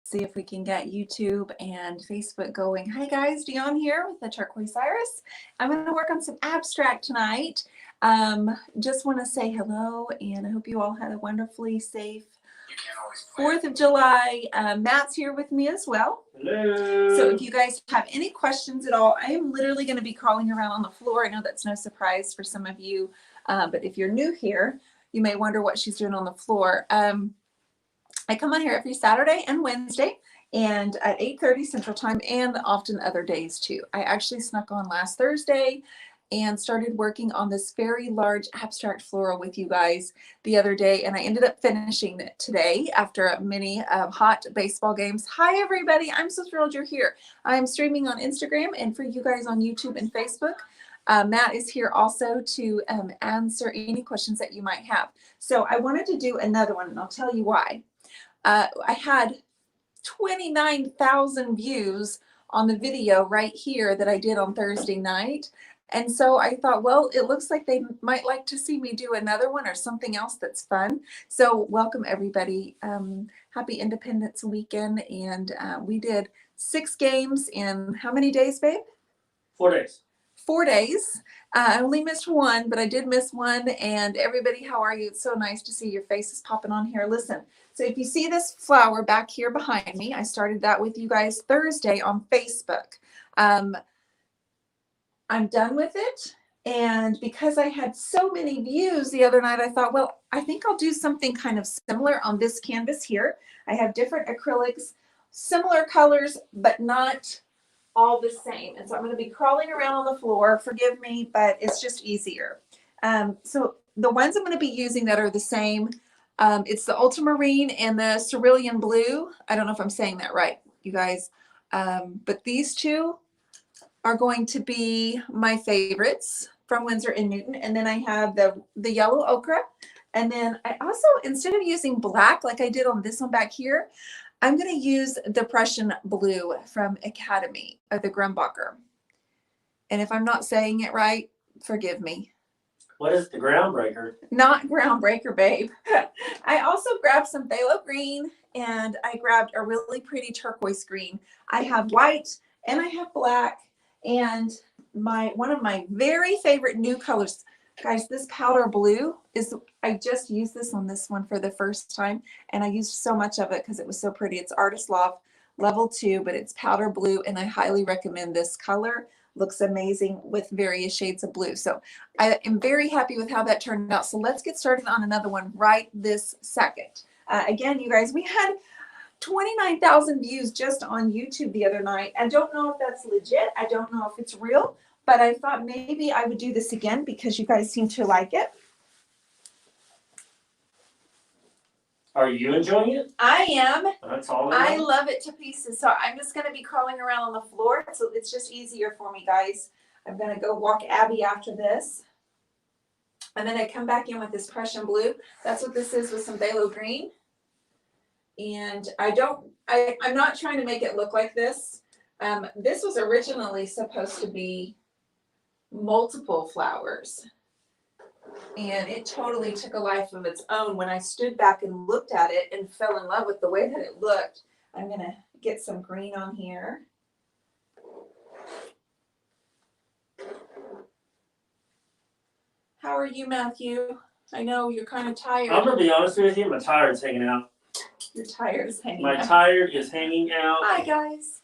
see if we can get YouTube and Facebook going. Hi guys, Dionne here with the Turquoise Iris. I'm going to work on some abstract tonight. Just want to say hello, and I hope you all had a wonderfully safe 4th of July. Matt's here with me as well. Hello. So if you guys have any questions at all, I am literally going to be crawling around on the floor. I know that's no surprise for some of you, but if you're new here, you may wonder what she's doing on the floor. I come on here every Saturday and Wednesday and at 8:30 Central Time, and often other days too. I actually snuck on last Thursday and started working on this very large abstract floral with you guys the other day, and I ended up finishing it today after many hot baseball games. Hi everybody, I'm so thrilled you're here. I'm streaming on Instagram and for you guys on YouTube and Facebook. Matt is here also to answer any questions that you might have. So I wanted to do another one, and I'll tell you why. I had 29,000 views on the video right here that I did on Thursday night. And so I thought, well, it looks like they might like to see me do another one or something else that's fun. So welcome everybody. Happy Independence Weekend. And we did 6 games in how many days, babe? 4 days. 4 days. I only missed one, but I did miss one. And everybody, how are you? It's so nice to see your faces popping on here. Listen, so if you see this flower back here behind me, I started that with you guys Thursday on Facebook. I'm done with it. And because I had so many views the other night, I thought, well, I think I'll do something kind of similar on this canvas here. I have different acrylics, similar colors, but not all the same. And so I'm going to be crawling around on the floor. Forgive me, but it's just easier. So the ones I'm going to be using that are the same, it's the ultramarine and the cerulean blue. I don't know if I'm saying that right, you guys. But these two are going to be my favorites from Winsor & Newton. And then I have the yellow ochre. And then I also, instead of using black like I did on this one back here, I'm going to use the Prussian blue from Academy, or the Grumbacher. And if I'm not saying it right, forgive me. What is the groundbreaker? Not groundbreaker, babe. I also grabbed some phthalo green, and I grabbed a really pretty turquoise green. I have white and I have black, and one of my very favorite new colors. Guys, this powder blue is, I just used this on this one for the first time, and I used so much of it because it was so pretty. It's Artist Loft level 2, but it's powder blue, and I highly recommend this color. Looks amazing with various shades of blue. So I am very happy with how that turned out. So let's get started on another one right this second. Again, you guys, we had 29,000 views just on YouTube the other night. I don't know if that's legit. I don't know if it's real. But I thought maybe I would do this again because you guys seem to like it. Are you enjoying it? I am. That's all I love it to pieces. So I'm just going to be crawling around on the floor. So it's just easier for me, guys. I'm going to go walk Abby after this. And then I come back in with this Prussian blue. That's what this is with some phthalo green. And I'm not trying to make it look like this. This was originally supposed to be multiple flowers, and it totally took a life of its own when I stood back and looked at it and fell in love with the way that it looked. I'm going to get some green on here. How are you, Matthew? I know you're kind of tired. I'm going to be honest with you, my tired's hanging out. Your tired is hanging out. My tired is hanging out. Hi, guys.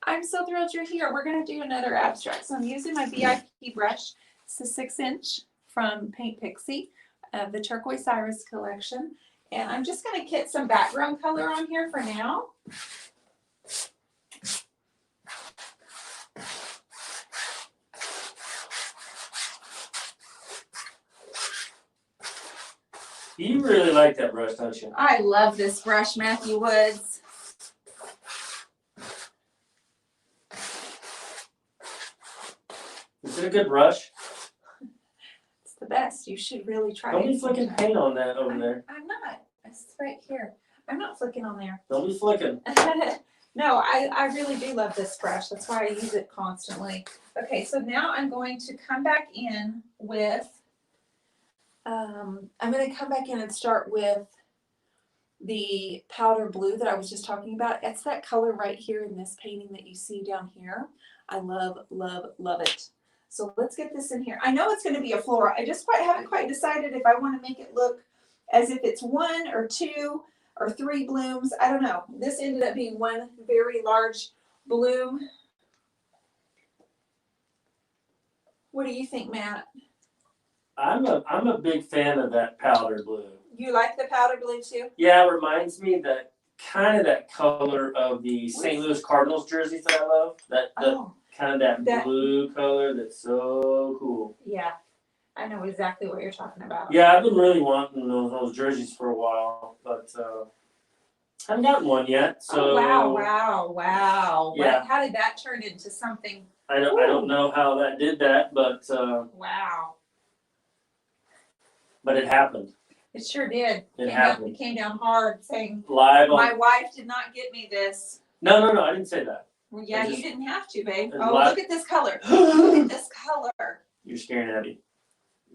I'm so thrilled you're here. We're going to do another abstract. So I'm using my VIP brush. It's a 6-inch from Paint Pixie, the Turquoise Iris collection. And I'm just going to get some background color on here for now. You really like that brush, don't you? I love this brush, Matthew Woods. Is it a good brush? It's the best. You should really try it. Don't be flicking paint on that over there. I'm not. It's right here. I'm not flicking on there. Don't be flicking. No, I really do love this brush. That's why I use it constantly. Okay, so now I'm going to come back in with, I'm going to come back in and start with the powder blue that I was just talking about. It's that color right here in this painting that you see down here. I love, love, love it. So let's get this in here. I know it's going to be a floral. I just haven't quite decided if I want to make it look as if it's 1 or 2 or 3 blooms. I don't know. This ended up being one very large bloom. What do you think, Matt? I'm a big fan of that powder blue. You like the powder blue too? Yeah, it reminds me that kind of that color of the St. Louis Cardinals jerseys that I love. That kind of that blue color that's so cool. Yeah, I know exactly what you're talking about. Yeah, I've been really wanting those jerseys for a while, but I haven't gotten one yet. So wow. Yeah. How did that turn into something? I don't know how that did that, but wow. But it happened. It sure did. It happened. It came down hard, saying live on. My wife did not get me this. No, I didn't say that. Well, yeah, you didn't have to, babe. Oh, live. Look at this color. Look at this color. You're scaring Abby.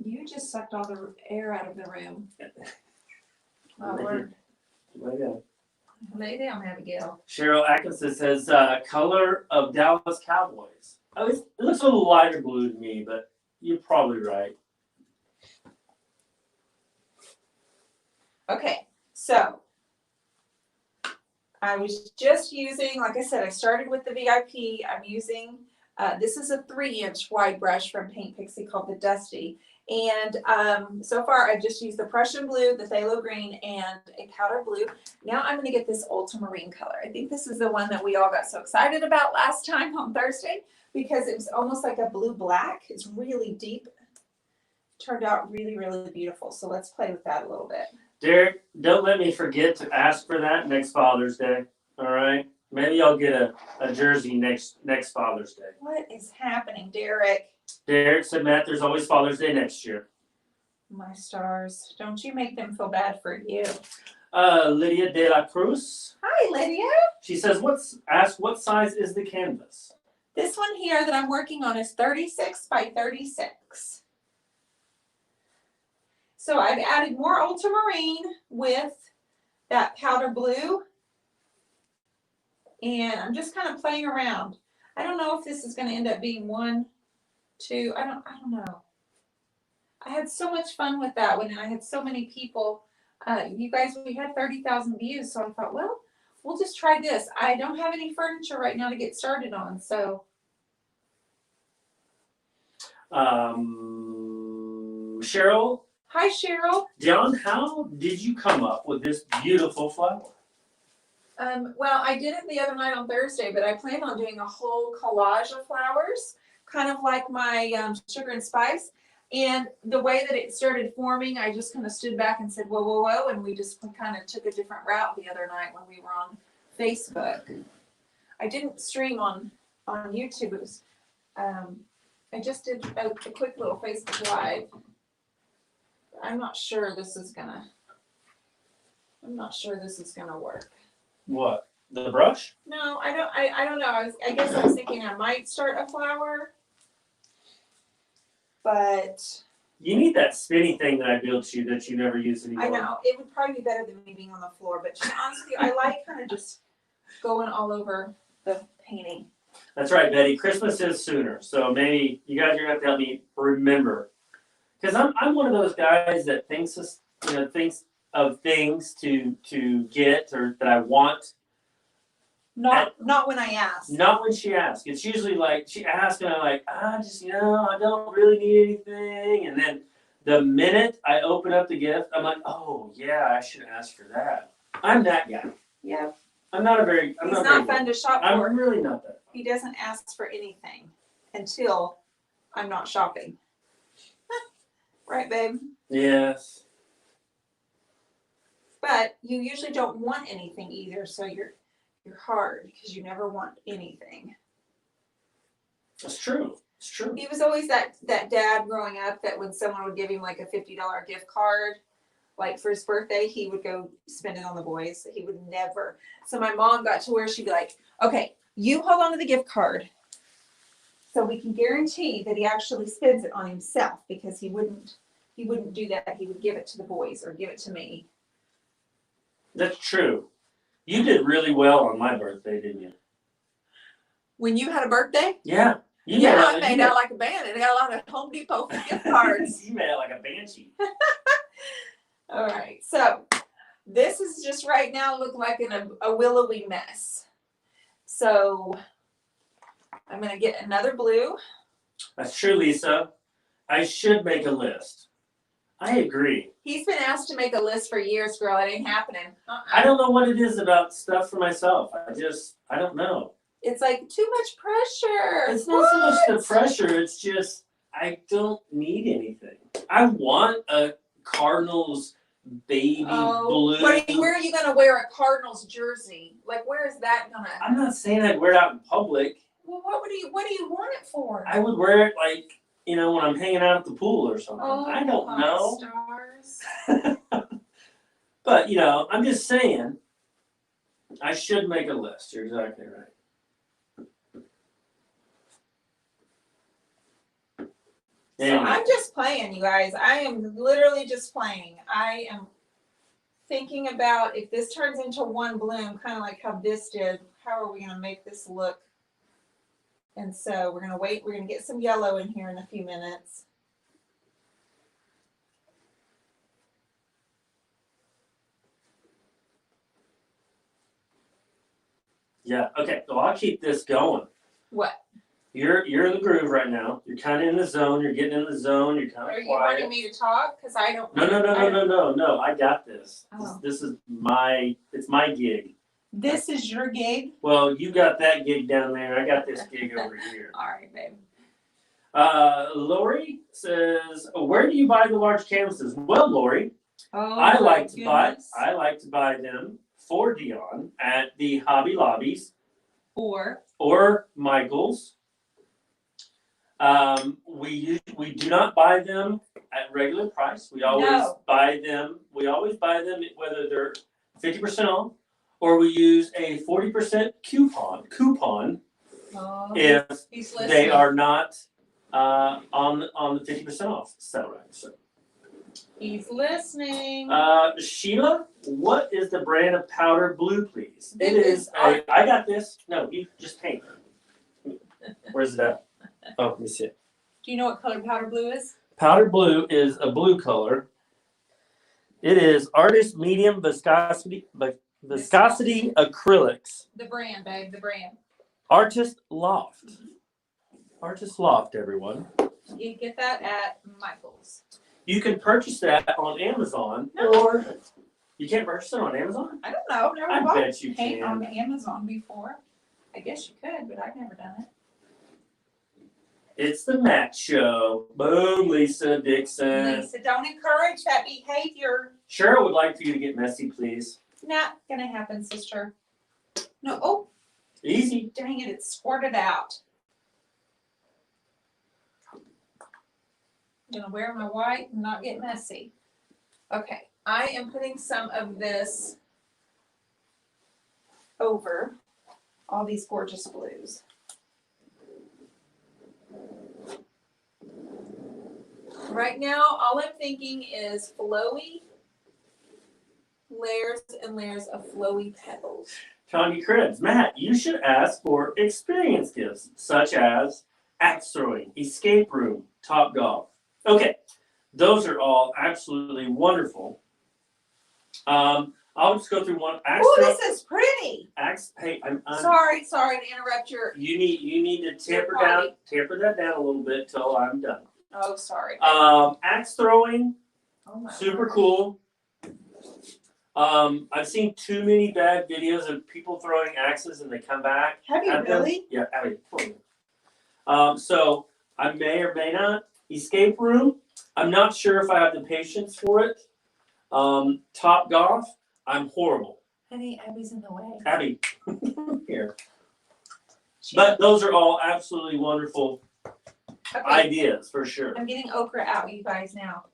You just sucked all the air out of the room. Oh, Lay down. Lay down, Abigail. Cheryl Atkinson says, color of Dallas Cowboys. Oh, it looks a little lighter blue to me, but you're probably right. Okay, so I was just using, like I said, I started with the VIP. I'm using, this is a 3-inch wide brush from Paint Pixie called the Dusty. And so far I've just used the Prussian blue, the phthalo green, and a powder blue. Now I'm going to get this ultramarine color. I think this is the one that we all got so excited about last time on Thursday because it was almost like a blue-black. It's really deep. Turned out really, really beautiful. So let's play with that a little bit. Derek, don't let me forget to ask for that next Father's Day. All right? Maybe I'll get a jersey next Father's Day. What is happening, Derek? Derek said, Matt, there's always Father's Day next year. My stars. Don't you make them feel bad for you. Lydia de la Cruz. Hi, Lydia. She says, ask what size is the canvas? This one here that I'm working on is 36 by 36. So I've added more ultramarine with that powder blue. And I'm just kind of playing around. I don't know if this is going to end up being 1, 2. I don't know. I had so much fun with that one, and I had so many people. You guys, we had 30,000 views, so I thought, well, we'll just try this. I don't have any furniture right now to get started on, so. Cheryl. Hi, Cheryl. Dionne, how did you come up with this beautiful flower? Well, I did it the other night on Thursday, but I plan on doing a whole collage of flowers, kind of like my sugar and spice. And the way that it started forming, I just kind of stood back and said, whoa, and we just kind of took a different route the other night when we were on Facebook. I didn't stream on YouTube. It was, I just did a quick little Facebook Live. I'm not sure this is gonna work. What? The brush? No, I don't know. I guess I was thinking I might start a flower, but you need that spinny thing that I built you that you never use anymore. I know it would probably be better than me being on the floor. But to be honest with you, I like kind of just going all over the painting. That's right, Betty. Christmas is sooner, so maybe you guys are gonna have to help me remember. Because I'm one of those guys that thinks of things to get or that I want. Not when I ask. Not when she asks. It's usually like she asks and I'm like, I don't really need anything. And then the minute I open up the gift, I'm like, oh yeah, I should ask for that. I'm that guy. Yeah. He's not fun to shop for. I'm really not that. He doesn't ask for anything until I'm not shopping. Right, babe? Yes. But you usually don't want anything either, so you're hard because you never want anything. That's true. It's true. He was always that dad growing up that when someone would give him like a $50 gift card, like for his birthday, he would go spend it on the boys. He would never. So my mom got to where she'd be like, okay, you hold on to the gift card so we can guarantee that he actually spends it on himself, because he wouldn't do that. He would give it to the boys or give it to me. That's true. You did really well on my birthday, didn't you? When you had a birthday? Yeah. I made out like a bandit. I got a lot of Home Depot gift cards. You made out like a banshee. All right. So this is just right now look like a willowy mess. So I'm going to get another blue. That's true, Lisa. I should make a list. I agree. He's been asked to make a list for years, girl. It ain't happening. I don't know what it is about stuff for myself. I don't know. It's like too much pressure. It's not so much the pressure. It's just, I don't need anything. I want a Cardinals baby blue. Where are you going to wear a Cardinals jersey? Like, where is that going to? I'm not saying I'd wear it out in public. Well, what do you want it for? I would wear it like, when I'm hanging out at the pool or something. I don't know. Stars. But, I'm just saying, I should make a list. You're exactly right. So I'm just playing, you guys. I am literally just playing. I am thinking about if this turns into one bloom, kind of like how this did, how are we going to make this look? And so we're going to wait. We're going to get some yellow in here in a few minutes. Yeah, okay. So I'll keep this going. What? You're in the groove right now. You're kind of in the zone. You're getting in the zone. You're kind of quiet. Are you wanting me to talk? Because I don't. No. I got this. Oh. This is it's my gig. This is your gig? Well, you got that gig down there. I got this gig over here. All right, babe. Lori says, where do you buy the large canvases? Well, Lori, I like to buy them for Dionne at the Hobby Lobbies or Michael's. We do not buy them at regular price. We always buy them whether they're 50% off or we use a 40% coupon if they are not on the 50% off sale rack. So he's listening. Sheila, what is the brand of powder blue, please? I got this. No, you just paint. Where's it at? Oh, let me see it. Do you know what color powder blue is? Powder blue is a blue color. It is Artist Medium Viscosity Acrylics. The brand, babe, the brand. Artist Loft. Artist Loft, everyone. You get that at Michael's. You can purchase that on Amazon, or you can't purchase it on Amazon? I don't know. Never I bought bet you paint can. on Amazon before. I guess you could, but I've never done it. It's the Matt Show. Boom, Lisa Dixon. Lisa, don't encourage that behavior. Cheryl would like for you to get messy, please. Not gonna happen, sister. No, oh. Easy. Dang it, it squirted out. I'm gonna wear my white and not get messy. Okay, I am putting some of this over all these gorgeous blues. Right now, all I'm thinking is flowy layers and layers of flowy petals. Tanya Krebs, Matt, you should ask for experience gifts such as axe throwing, escape room, Top Golf. Okay, those are all absolutely wonderful. I'll just go through one. Oh, this is pretty. Hey, I'm sorry to interrupt your. You need to tamper that down a little bit till I'm done. Oh, sorry. Axe throwing, super cool. I've seen too many bad videos of people throwing axes and they come back. Have you really? Yeah, Abby. So I may or may not. Escape room, I'm not sure if I have the patience for it. Top Golf, I'm horrible. Honey, Abby's in the way. Abby, here. But those are all absolutely wonderful ideas for sure. I'm getting okra out, you guys, now.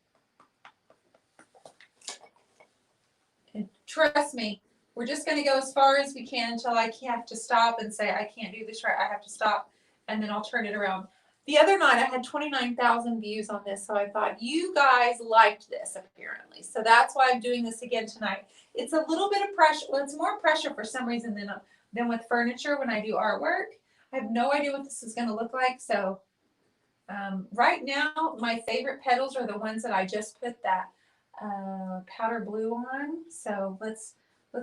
And trust me, we're just going to go as far as we can until I have to stop and say, I can't do this right. I have to stop, and then I'll turn it around. the other night I had 29,000 views on this, so I thought you guys liked this apparently. So that's why I'm doing this again tonight. It's a little bit of pressure. Well, it's more pressure for some reason than with furniture when I do artwork. I have no idea what this is going to look like. So right now, my favorite petals are the ones that I just put that powder blue on. So let's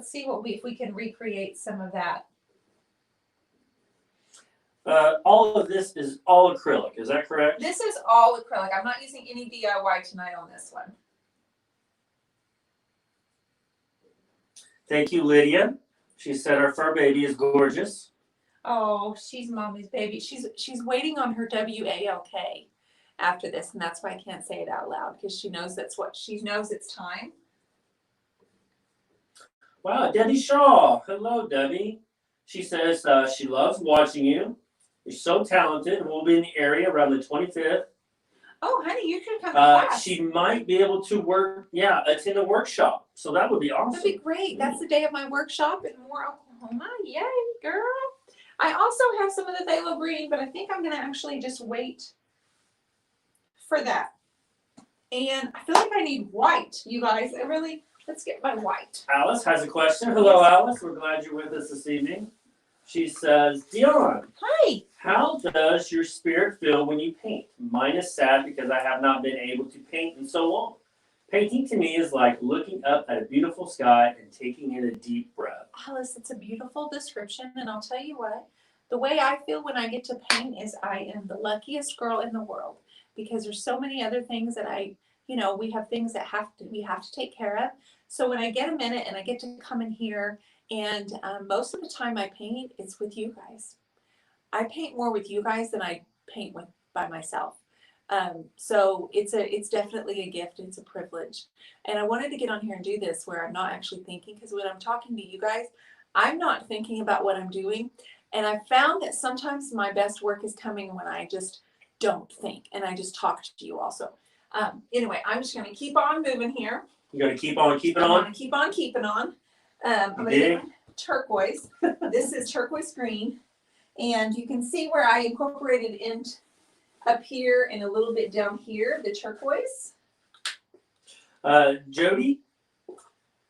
see if we can recreate some of that. All of this is all acrylic, is that correct? This is all acrylic. I'm not using any DIY tonight on this one. Thank you, Lydia. She said our fur baby is gorgeous. Oh, she's mommy's baby. She's waiting on her WALK after this, and that's why I can't say it out loud, because she knows she knows it's time. Wow, Debbie Shaw. Hello, Debbie. She says she loves watching you. You're so talented, and we'll be in the area around the 25th. Oh, honey, you should come to class. She might be able to attend a workshop. So that would be awesome. That'd be great. That's the day of my workshop in Moore, Oklahoma. Yay, girl. I also have some of the phthalo green, but I think I'm going to actually just wait for that. And I feel like I need white, you guys. Let's get my white. Alice has a question. Hello, Alice. We're glad you're with us this evening. She says, Dionne. Hi. How does your spirit feel when you paint? Mine is sad because I have not been able to paint in so long. Painting to me is like looking up at a beautiful sky and taking in a deep breath. Alice, it's a beautiful description, and I'll tell you what, the way I feel when I get to paint is I am the luckiest girl in the world, because there's so many other things that we have things that we have to take care of. So when I get a minute and I get to come in here, and most of the time I paint, it's with you guys. I paint more with you guys than I paint by myself. So it's definitely a gift. It's a privilege. And I wanted to get on here and do this where I'm not actually thinking, because when I'm talking to you guys, I'm not thinking about what I'm doing. And I found that sometimes my best work is coming when I just don't think and I just talk to you also. Anyway, I'm just going to keep on moving here. You're going to keep on keeping on? I'm going to keep on keeping on. I'm going to get turquoise. This is turquoise green. And you can see where I incorporated in up here and a little bit down here, the turquoise. Jody?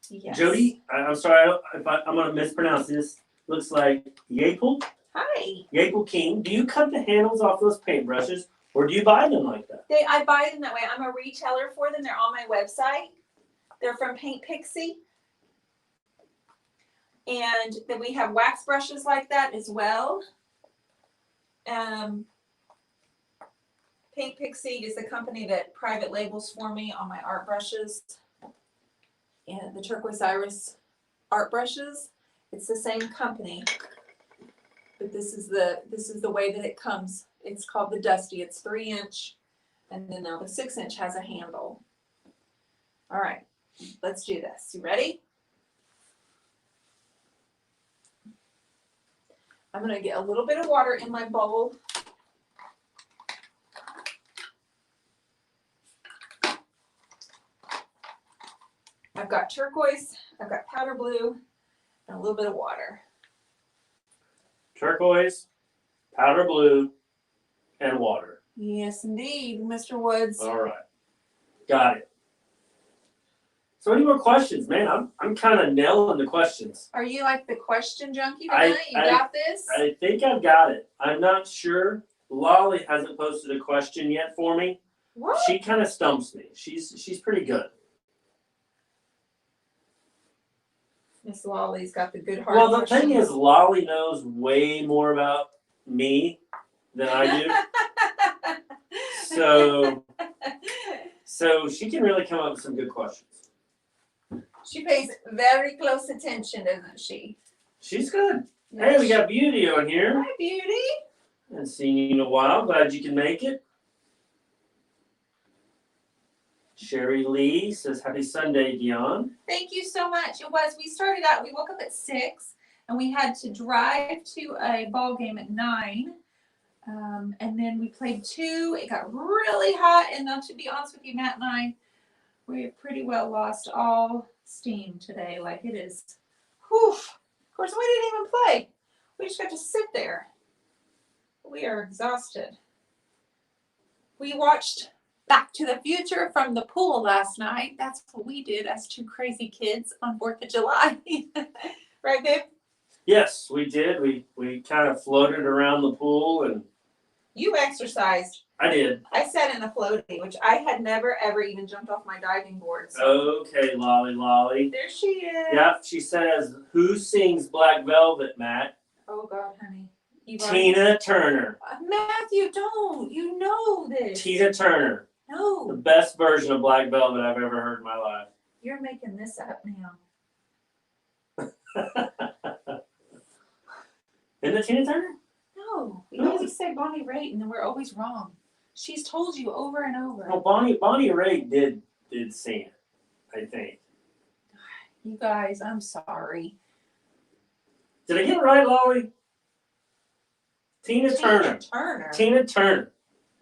Yes. Jody, I'm sorry if I'm going to mispronounce this. Looks like Yapel. Hi. Yapel King. Do you cut the handles off those paintbrushes, or do you buy them like that? I buy them that way. I'm a retailer for them. They're on my website. They're from Paint Pixie. And then we have wax brushes like that as well. Paint Pixie is the company that private labels for me on my art brushes. And the Turquoise Iris art brushes, it's the same company, but this is the way that it comes. It's called the Dusty. It's 3-inch, and then now the 6-inch has a handle. All right, let's do this. You ready? I'm going to get a little bit of water in my bowl. I've got turquoise, I've got powder blue, and a little bit of water. Turquoise, powder blue, and water. Yes, indeed, Mr. Woods. All right. Got it. So any more questions? Man, I'm kind of nailing the questions. Are you like the question junkie tonight? You got this? I think I've got it. I'm not sure. Lolly hasn't posted a question yet for me. What? She kind of stumps me. She's pretty good. Miss Lolly's got the good heart. Well, the thing is, Lolly knows way more about me than I do. So she can really come up with some good questions. She pays very close attention, doesn't she? She's good. Yes. Hey, we got Beauty on here. Hi, Beauty. Haven't seen you in a while. Glad you can make it. Sherry Lee says, Happy Sunday, Dionne. Thank you so much. We woke up at 6 and we had to drive to a ball game at 9. And then we played 2. It got really hot. And now, to be honest with you, Matt and I, we pretty well lost all steam today. Like, it is, whew. Of course, we didn't even play. We just got to sit there. We are exhausted. We watched Back to the Future from the pool last night. That's what we did as two crazy kids on 4th of July. Right, babe? Yes, we did. We kind of floated around the pool, and You exercised. I did. I sat in the floaty, which I had never ever even jumped off my diving board. So. Okay, Lolly. There she is. Yep, she says, who sings Black Velvet, Matt? Oh, God, honey. Tina Turner. Matthew, don't. You know this. Tina Turner. The No. best version of Black Velvet I've ever heard in my life. You're making this up now. Isn't it Tina Turner? No. We always say Bonnie Raitt, and then we're always wrong. She's told you over and over. Well, Bonnie Raitt did sing it, I think. You guys, I'm sorry. Did I get it right, Lolly? Tina Turner. Tina Turner.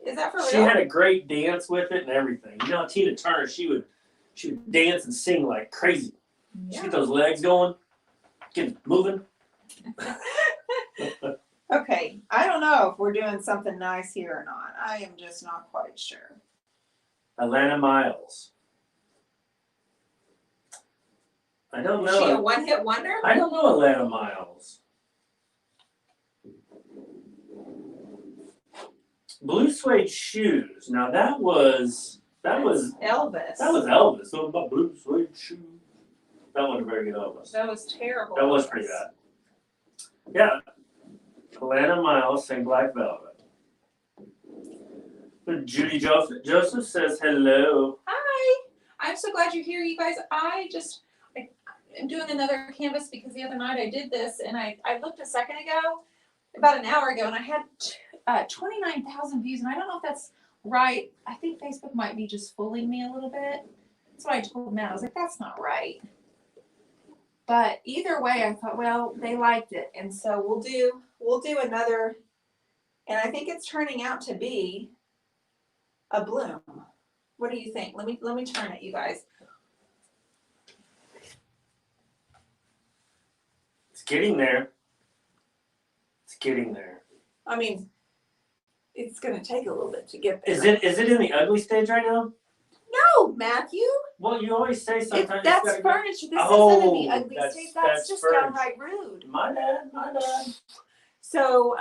Is that for real? She had a great dance with it and everything. You know, Tina Turner, she would dance and sing like crazy. Yeah. She get those legs going, get moving. Okay, I don't know if we're doing something nice here or not. I am just not quite sure. Atlanta Miles. I don't know. Is she a one-hit wonder? I don't know Atlanta Miles. Blue suede shoes. Now that was Elvis. That was Elvis. So about blue suede shoes. That wasn't a very good Elvis. That was terrible. That was pretty bad. Yeah. Atlanta Miles sang Black Velvet. Judy Joseph says hello. Hi. I'm so glad you're here, you guys. I'm doing another canvas because the other night I did this and I looked a second ago, about an hour ago, and I had 29,000 views, and I don't know if that's right. I think Facebook might be just fooling me a little bit. That's what I told Matt. I was like, that's not right. But either way, I thought, well, they liked it, and so we'll do another, and I think it's turning out to be a bloom. What do you think? Let me turn it, you guys. It's getting there. It's getting there. I mean, it's gonna take a little bit to get there. Is it in the ugly stage right now? No, Matthew. Well, you always say sometimes. That's furniture. This isn't in the ugly stage. That's just furniture. downright rude. My bad. So,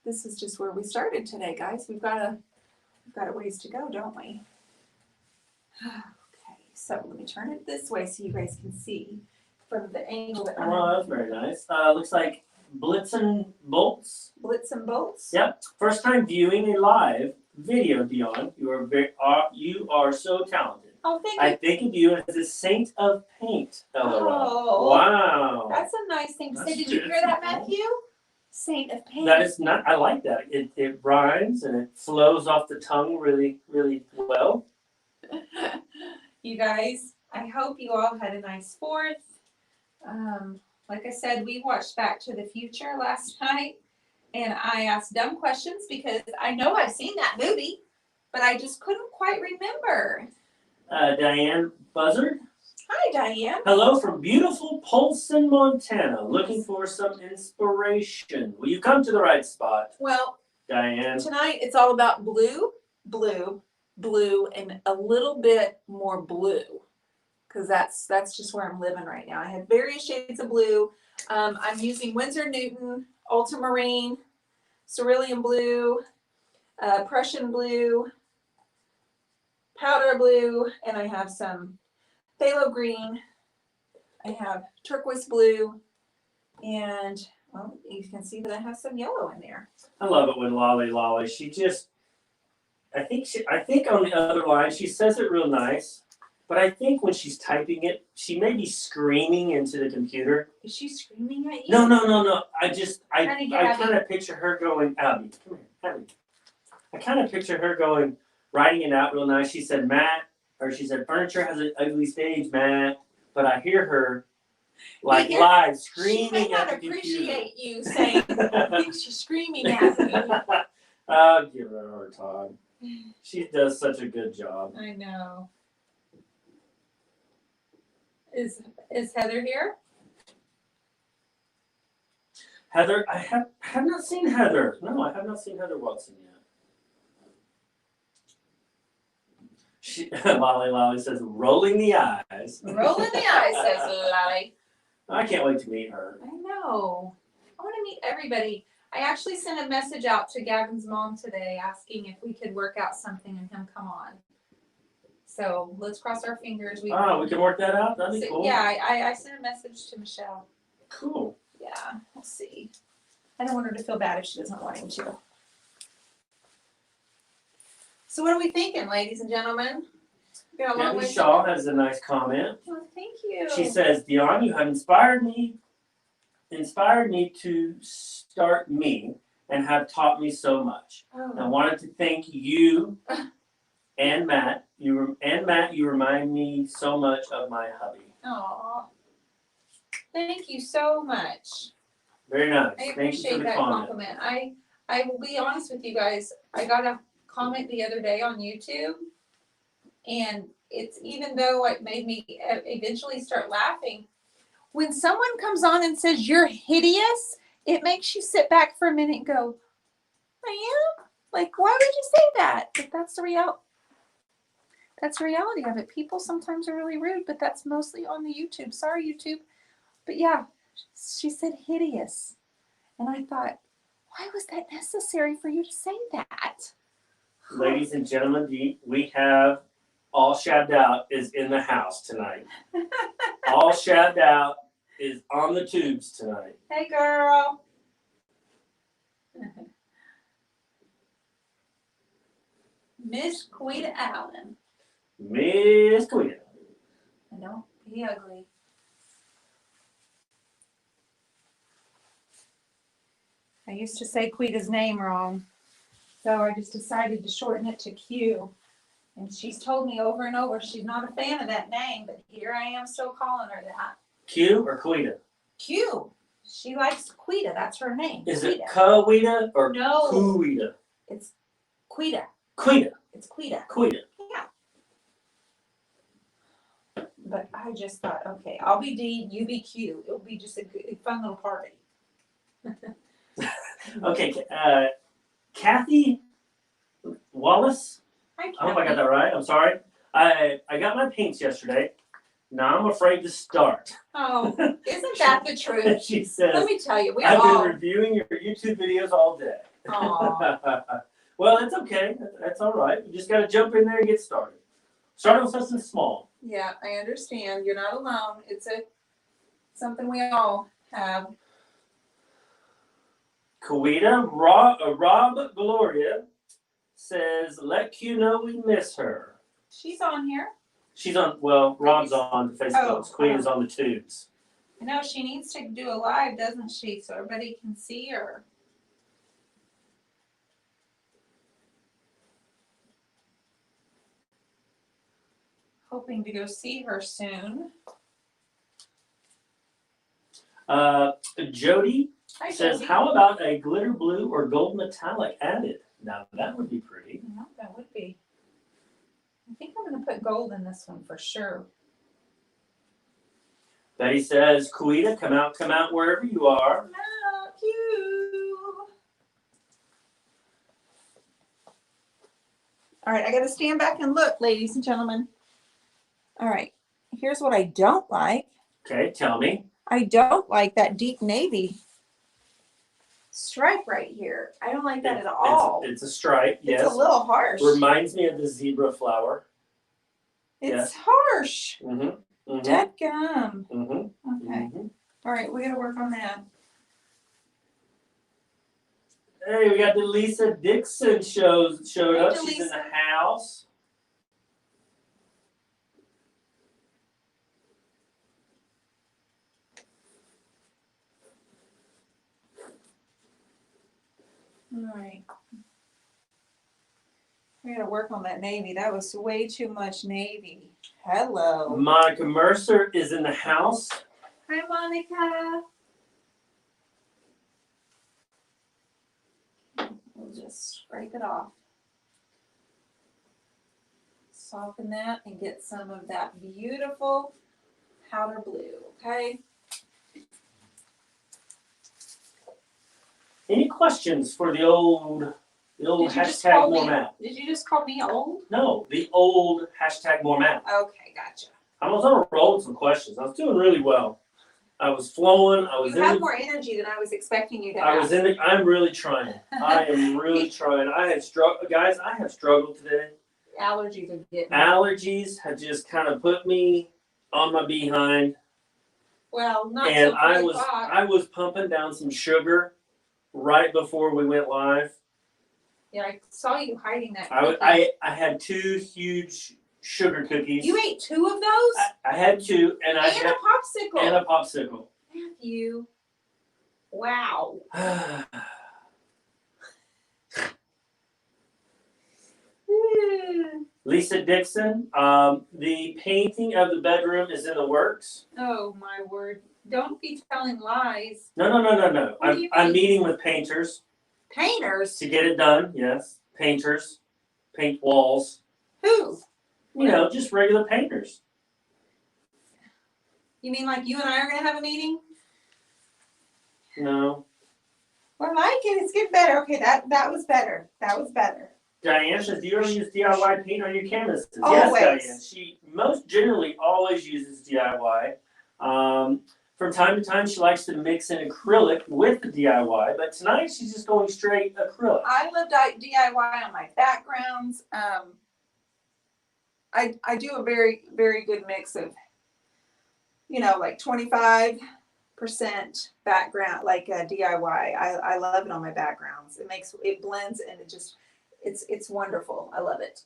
this is just where we started today, guys. We've got a ways to go, don't we? Okay, so let me turn it this way so you guys can see from the angle that I'm Oh, that's very nice. Looks like Blitz and Bolts. Blitz and bolts. Yep. First time viewing a live video, Dionne. You are so talented. Oh, thank you. I think of you as a saint of paint. Oh, wow. that's a nice thing to say. That's Did you hear that, Matthew? Saint of paint. That is not. I like that. It rhymes and it flows off the tongue really, really well. You guys, I hope you all had a nice 4th. Like I said, we watched Back to the Future last night, and I asked dumb questions because I know I've seen that movie, but I just couldn't quite remember. Diane Buzzard. Hi, Diane. Hello from beautiful Polson, Montana. Looking for some inspiration. Well, you come to the right spot, Well, Diane. tonight it's all about blue, and a little bit more blue. Because that's just where I'm living right now. I have various shades of blue. I'm using Winsor Newton, Ultramarine, Cerulean Blue, Prussian Blue, Powder Blue, and I have some phthalo green. I have turquoise blue, and well, you can see that I have some yellow in there. I love it when Lolly. She just, I think on the other line she says it real nice. But I think when she's typing it, she may be screaming into the computer. Is she screaming at you? No. I kind of picture her going, Abby, come here, Abby. I kind of picture her going, writing it out real nice. She said, furniture has an ugly stage, Matt. But I hear her, like, live screaming at the computer. She may not appreciate you saying, I think she's screaming at me. I'll give her a hard time. She does such a good job. I know. Is Heather here? Heather, I have not seen Heather. No, I have not seen Heather Watson yet. Lolly says, rolling the eyes. Rolling the eyes, says Lolly. I can't wait to meet her. I know. I want to meet everybody. I actually sent a message out to Gavin's mom today asking if we could work out something and him come on. So let's cross our fingers. We can work that out? That'd be cool. Yeah, I sent a message to Michelle. Cool. Yeah, we'll see. I don't want her to feel bad if she doesn't want him to. So what are we thinking, ladies and gentlemen? Kathy Shaw has a nice comment. Oh, thank you. She says, Dionne, you have inspired me to start me and have taught me so much. Oh. I wanted to thank you and Matt. You remind me so much of my hubby. Aw. Thank you so much. Very nice. I Thank you for appreciate the that comment. compliment. I will be honest with you guys. I got a comment the other day on YouTube, and it's, even though it made me eventually start laughing, when someone comes on and says you're hideous, it makes you sit back for a minute and go, I am? Like, why would you say that? But that's the reality. That's the reality of it. People sometimes are really rude, but that's mostly on the YouTube. Sorry, YouTube. But yeah, she said hideous. And I thought, why was that necessary for you to say that? Ladies and gentlemen, we have All Shabbed Out is in the house tonight. All Shabbed Out is on the tubes tonight. Hey, girl. Miss Quita Allen. Miss Quita. And don't be ugly. I used to say Quita's name wrong, so I just decided to shorten it to Q. And she's told me over and over she's not a fan of that name, but here I am still calling her that. Q or Quita? Q. She likes Quita. That's her name. Is Quita. it Quita or No. Quita? It's Quita. Quita. It's Quita. Quita. Yeah. But I just thought, okay, I'll be D, you be Q. It'll be just a good, fun little party. Okay, Kathy Wallace. Hi, I hope I got that right. I'm sorry. I got my paints yesterday. Now I'm afraid to start. Oh, isn't that the truth? She says, Let me tell you, I've been reviewing your YouTube videos all day. Well, it's okay. That's all right. You just got to jump in there and get started. Start with something small. Yeah, I understand. You're not alone. It's something we all have. Kawita Rob Gloria says, let Q know we miss her. She's on here. She's on, well, Rob's on Facebook. Queen is on the tubes. I know she needs to do a live, doesn't she? So everybody can see her. Hoping to go see her soon. Jody Hi, says, Jody. how about a glitter blue or gold metallic added? Now that would be pretty. Yeah, that would be. I think I'm going to put gold in this one for sure. Betty says, Kuita, come out wherever you are. Come out, you. All right, I got to stand back and look, ladies and gentlemen. All right, here's what I don't like. Okay, tell me. I don't like that deep navy stripe right here. I don't like that at all. It's a stripe, yes. It's a little harsh. Reminds me of the zebra flower. It's harsh. Mm-hmm. Mm-hmm. Dadgum. Mm-hmm. Okay. Mm-hmm. All right, we got to work on that. Hey, we got the Lisa Dixon showed up. Delisa. She's in the house. All right. We got to work on that navy. That was way too much navy. Hello. Monica Mercer is in the house. Hi, Monica. We'll just scrape it off. Soften that and get some of that beautiful powder blue, okay? Any questions for the old The old Did you just hashtag call more me? math. Did you just call me old? No, the old hashtag more math. Okay, gotcha. I was on a roll with some questions. I was doing really well. I was flowing. You have more energy than I was expecting you to have. I was in the. I'm really trying. I am really trying. I have struggled, guys. I have struggled today. Allergies are getting. Allergies have just kind of put me on my behind. Well, not and so I was pumping down some sugar right before we went live. Yeah, I saw you hiding that. I had 2 huge sugar cookies. You ate 2 of those? I had 2, and I had a popsicle. And a popsicle. Matthew. Wow. Lisa Dixon, the painting of the bedroom is in the works. Oh my word. Don't be telling lies. No. I'm meeting with painters. Painters? To get it done, yes. Painters. Paint walls. Who? You know, just regular painters. You mean like you and I are going to have a meeting? No. Well, I like it. It's getting better. Okay, that was better. That was better. Diane says, do you ever use DIY paint on your canvases? Always. Yes, Diane. She most generally always uses DIY. From time to time, she likes to mix in acrylic with the DIY, but tonight she's just going straight acrylic. I love DIY on my backgrounds. I do a very, very good mix of, like 25% background, like DIY. I love it on my backgrounds. It blends and it's wonderful. I love it.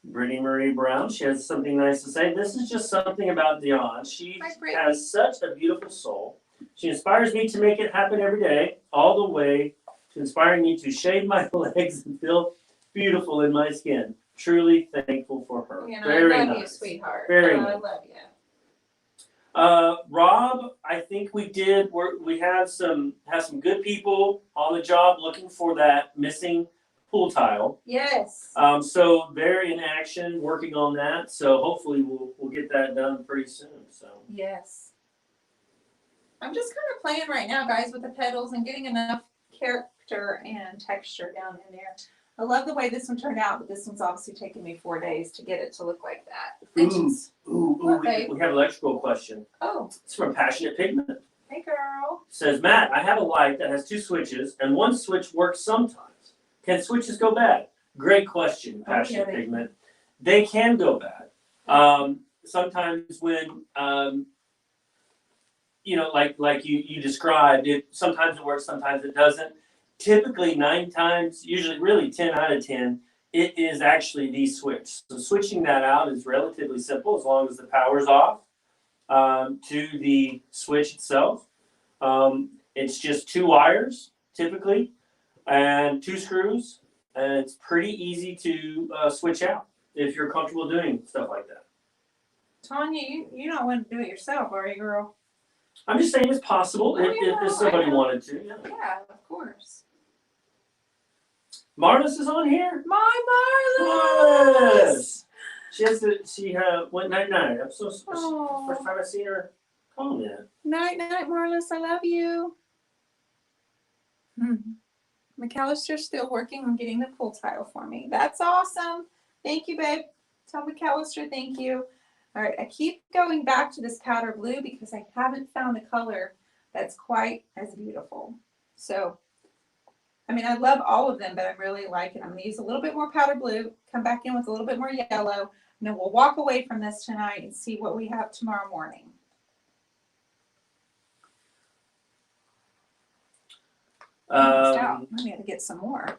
Brittany Marie Brown, she has something nice to say. This is just something about Dionne. She has such a beautiful soul. She inspires me to make it happen every day, all the way to inspiring me to shave my legs and feel beautiful in my skin. Truly thankful for her. Very I love nice. you, sweetheart. Very I nice. love you. Rob, I think we have some good people on the job looking for that missing pool tile. Yes. So they're in action working on that. So hopefully we'll get that done pretty soon. So yes. I'm just kind of playing right now, guys, with the petals and getting enough character and texture down in there. I love the way this one turned out, but this one's obviously taken me 4 days to get it to look like that. We have an electrical question. Oh. It's from Passionate Pigment. Hey, girl. It says, Matt, I have a light that has 2 switches, and one switch works sometimes. Can switches go bad? Great question, Passionate Pigment. They can go bad. Sometimes when, like you described, sometimes it works, sometimes it doesn't. Typically 9 times, usually really 10 out of 10, it is actually the switch. So switching that out is relatively simple as long as the power's off to the switch itself. It's just 2 wires typically and 2 screws, and it's pretty easy to switch out if you're comfortable doing stuff like that. Tanya, you don't want to do it yourself, are you, girl? I'm just saying it's possible if somebody wanted to. Yeah, of course. Marlis is on here. My Marlis! She went night-night. I'm so first time I've seen her call me that. Night-night, Marlis. I love you. McAllister's still working on getting the pool tile for me. That's awesome. Thank you, babe. Tell McAllister thank you. All right, I keep going back to this powder blue because I haven't found a color that's quite as beautiful. So, I love all of them, but I'm really liking. I'm going to use a little bit more powder blue, come back in with a little bit more yellow, and then we'll walk away from this tonight and see what we have tomorrow morning. I got to get some more.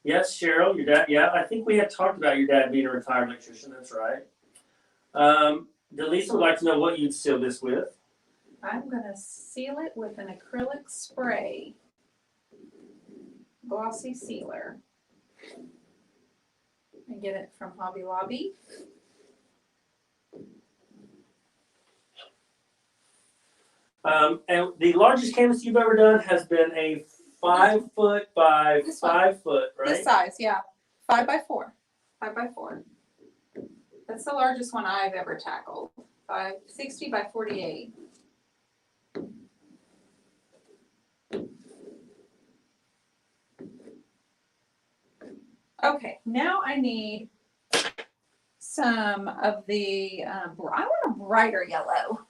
Yes, Cheryl, your dad. Yeah, I think we had talked about your dad being a retired electrician. That's right. Delisa would like to know what you'd seal this with. I'm going to seal it with an acrylic spray. Glossy sealer. I get it from Hobby Lobby. And the largest canvas you've ever done has been a 5 foot by 5 foot, right? This size, yeah. 5 by 4. 5 by 4. That's the largest one I've ever tackled. 60 by 48. Okay, now I need some of the, I want a brighter yellow.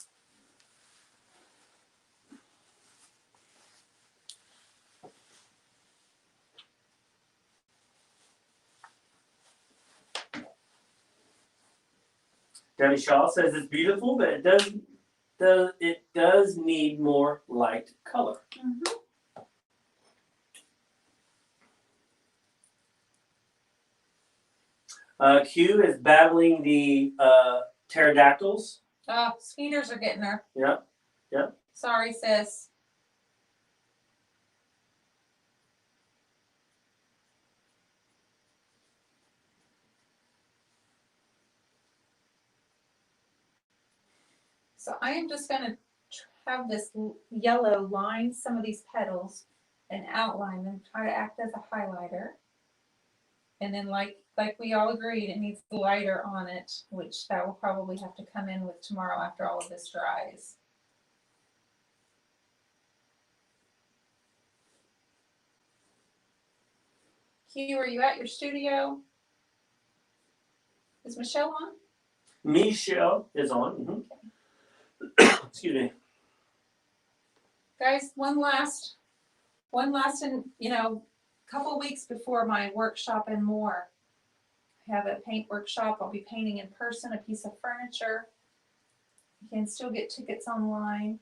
Debbie Shaw says it's beautiful, but it does need more light color. Mm-hmm. Q is battling the pterodactyls. Oh, skeeters are getting her. Yep, yep. Sorry, sis. So I am just going to have this yellow line some of these petals and outline them, try to act as a highlighter. And then like we all agreed, it needs lighter on it, which that will probably have to come in with tomorrow after all of this dries. Hugh, are you at your studio? Is Michelle on? Michelle is on. Mm-hmm. Excuse me. Guys, one last, and couple weeks before my workshop and more. I have a paint workshop. I'll be painting in person a piece of furniture. You can still get tickets online.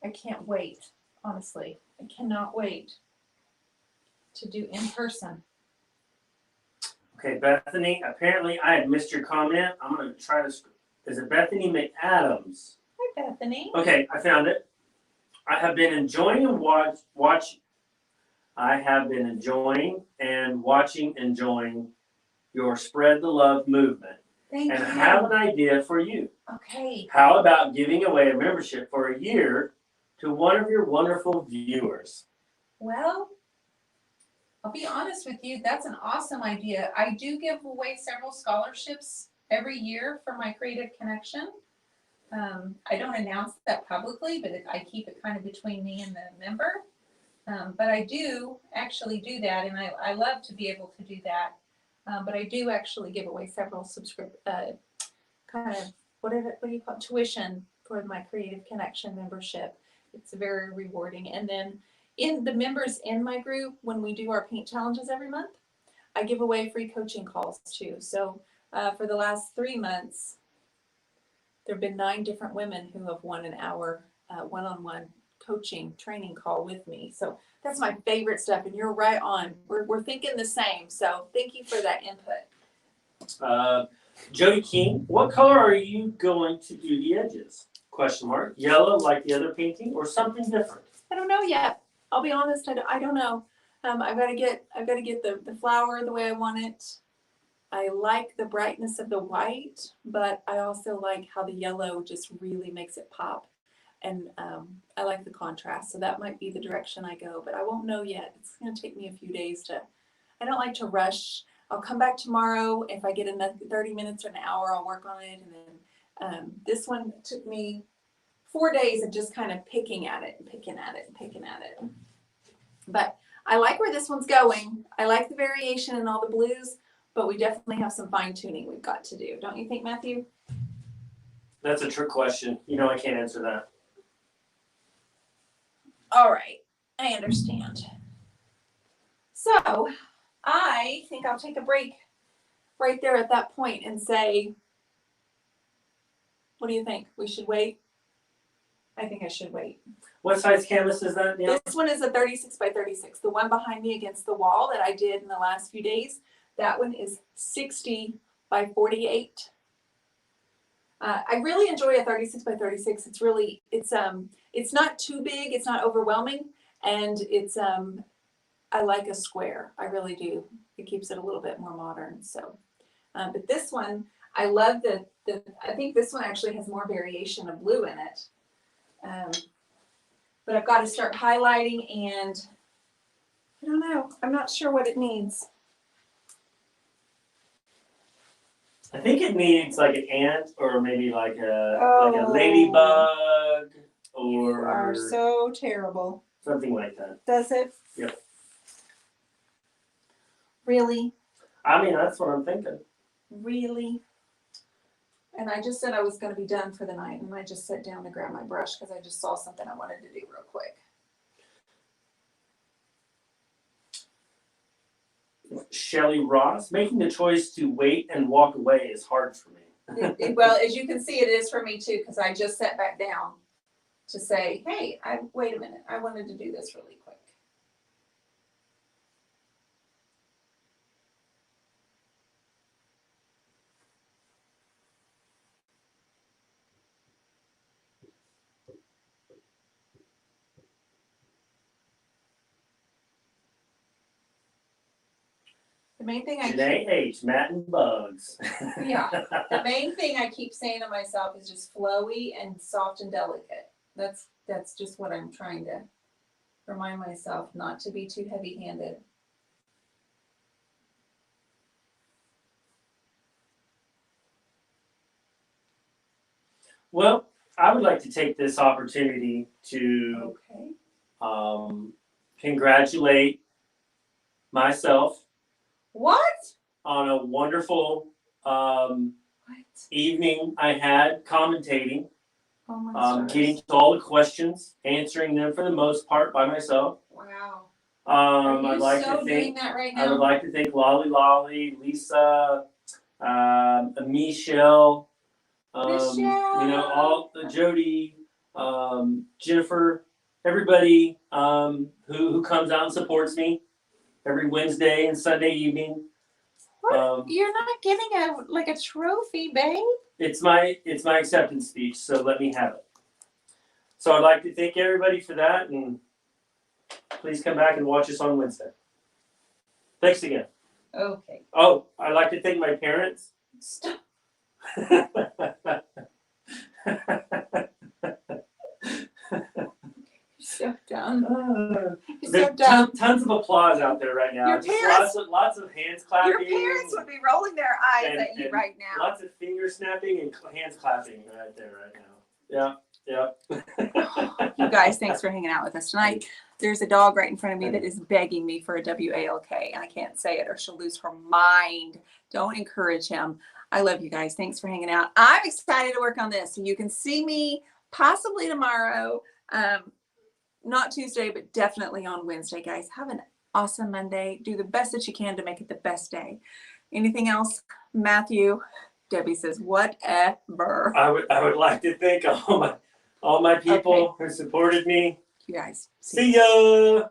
I can't wait, honestly. I cannot wait to do in person. Okay, Bethany, apparently I had missed your comment. I'm going to try to, is it Bethany McAdams? Hi, Bethany. Okay, I found it. I have been enjoying enjoying your Spread the Love movement. Thank and you. have an idea for you. Okay. How about giving away a membership for a year to one of your wonderful viewers? Well, I'll be honest with you, that's an awesome idea. I do give away several scholarships every year for my Creative Connection. I don't announce that publicly, but I keep it kind of between me and the member. But I do actually do that, and I love to be able to do that. But I do actually give away several kind of, what do you call it, tuition for my Creative Connection membership. It's very rewarding. And then in the members in my group, when we do our paint challenges every month, I give away free coaching calls too. So for the last 3 months, there have been 9 different women who have won an hour one-on-one coaching training call with me. So that's my favorite stuff. And you're right on. We're thinking the same. So thank you for that input. Jody King, what color are you going to do the edges? Question mark. Yellow like the other painting or something different? I don't know yet. I'll be honest. I don't know. I've got to get the flower the way I want it. I like the brightness of the white, but I also like how the yellow just really makes it pop. And I like the contrast. So that might be the direction I go, but I won't know yet. It's going to take me a few days I don't like to rush. I'll come back tomorrow. If I get another 30 minutes or an hour, I'll work on it. And then this one took me 4 days of just kind of picking at it and picking at it and picking at it. But I like where this one's going. I like the variation in all the blues, but we definitely have some fine tuning we've got to do. Don't you think, Matthew? That's a trick question. You know I can't answer that. All right. I understand. So I think I'll take a break right there at that point and say, what do you think? We should wait? I think I should wait. What size canvas is that, Dionne? This one is a 36 by 36. The one behind me against the wall that I did in the last few days, that one is 60 by 48. I really enjoy a 36 by 36. It's not too big. It's not overwhelming. And I like a square. I really do. It keeps it a little bit more modern. So, but this one, I love I think this one actually has more variation of blue in it. But I've got to start highlighting, and I don't know. I'm not sure what it needs. I think it needs like an ant or maybe like a ladybug or. You are so terrible. something like that. Does it? Yep. Really? I mean, that's what I'm thinking. Really? And I just said I was going to be done for the night, and I just sat down to grab my brush because I just saw something I wanted to do real quick. Shelly Ross, making the choice to wait and walk away is hard for me. Well, as you can see, it is for me too, because I just sat back down to say, hey, wait a minute. I wanted to do this really quick. The main thing Janae H, Matt and Bugs. Yeah. The main thing I keep saying to myself is just flowy and soft and delicate. That's just what I'm trying to remind myself, not to be too heavy-handed. Well, I would like to take this opportunity to congratulate myself What? on a wonderful What? evening I had commentating, Oh my stars. getting to all the questions, answering them for the most part by myself. Wow. Are you I'd like so to doing think that right I would now? like to thank Lolly, Lisa, Michelle, all Jody, Jennifer, everybody who comes out and supports me every Wednesday and Sunday evening. What? You're not getting a trophy, babe. It's my acceptance speech, so let me have it. So I'd like to thank everybody for that, and please come back and watch us on Wednesday. Thanks again. Okay. Oh, I'd like to thank my parents. Stop. So dumb. You're so dumb. Tons of applause out there right now. Your parents, lots of hands clapping. Your parents would be rolling their eyes at you right now. Lots of finger snapping and hands clapping right there right now. Yeah. You guys, thanks for hanging out with us tonight. There's a dog right in front of me that is begging me for a WALK, and I can't say it or she'll lose her mind. Don't encourage him. I love you guys. Thanks for hanging out. I'm excited to work on this. So you can see me possibly tomorrow. Not Tuesday, but definitely on Wednesday, guys. Have an awesome Monday. Do the best that you can to make it the best day. Anything else, Matthew? Debbie says, whatever. I would like to thank all my people who supported me. You guys. See ya.